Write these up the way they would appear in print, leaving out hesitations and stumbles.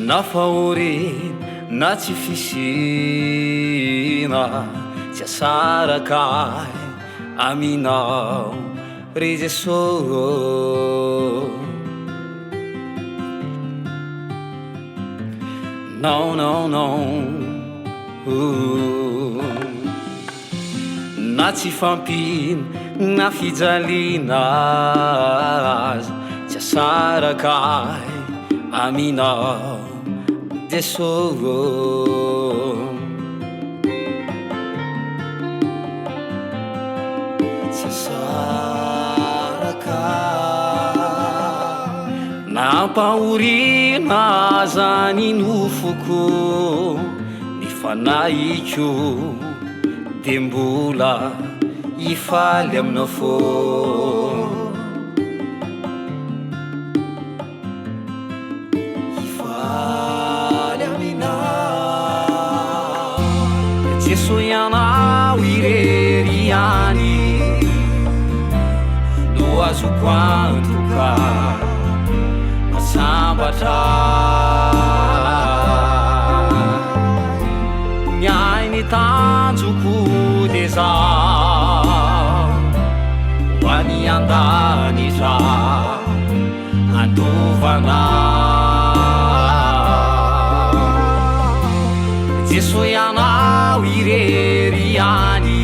Na fahory na tsy fisina tsy asarakay aminao ry Jesosy. Non, non, non. Na tsy fampino na fijaliana azy tsy asarakay aminao Jesosy. Tsy asarakay nampahoriana zany nofoko ny fanahiko de mbola ifaly aminao foana. Ifaly aminao Jesosy ianao irery any no azoko antoka masambatra miainy tanjoko de zaho hoany andanitra andovana. Jesosy ianao irery any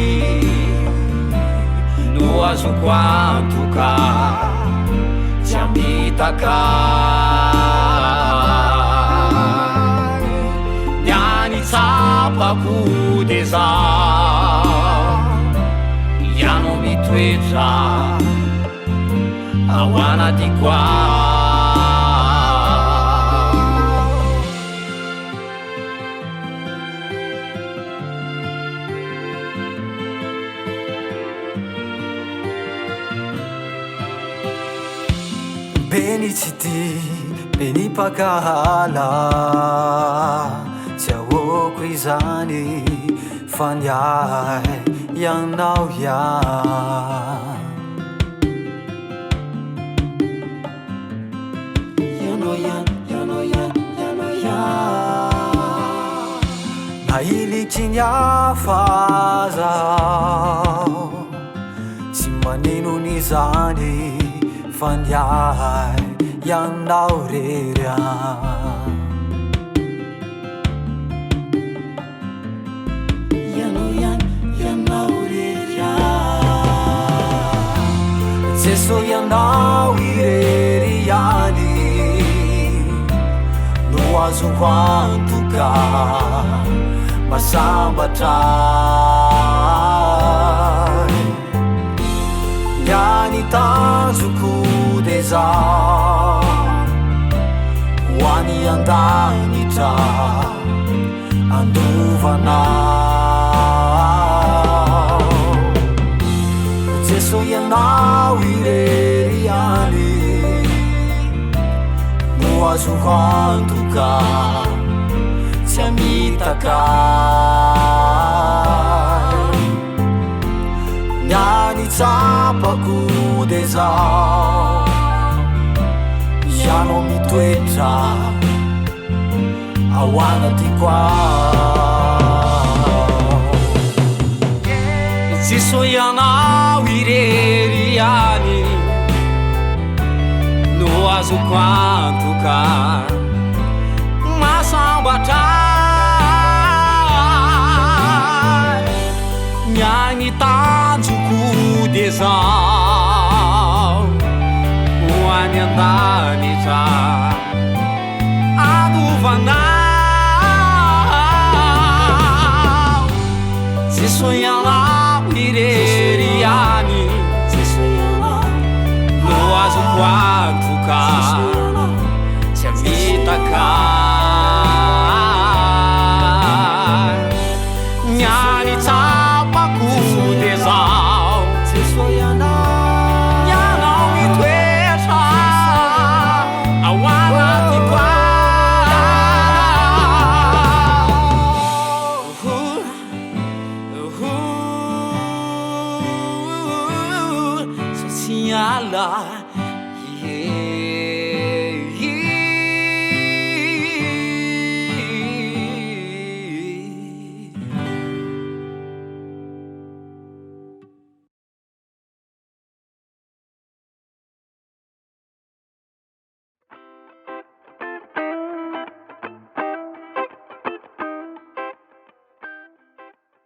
no azoko antoka tsy amitaka niany tsapako de zaho ianao mitoetra ao anatiko ao. Beniciti, benipagala tsy ahoako izany fa niay ianao nailitry ny hafa zaho tsy manino n'izany fa niay ianao rery Jesosy ianao irery any no azoko antoka masambatra niany tanjoko de zaho hoany andanitra andovana. Jesosy ianao irery any no azoko antoka tsy amitaka niany tsapako de zaho ianao mitoetra ao anatiko ao. Jesosy ianao irery any no azoko antoka masambatra miainy tanjoko de zaho hoany andanitra andovana. Jesosy ianao irery any no azoko antoka tsy amitaka niany tsapako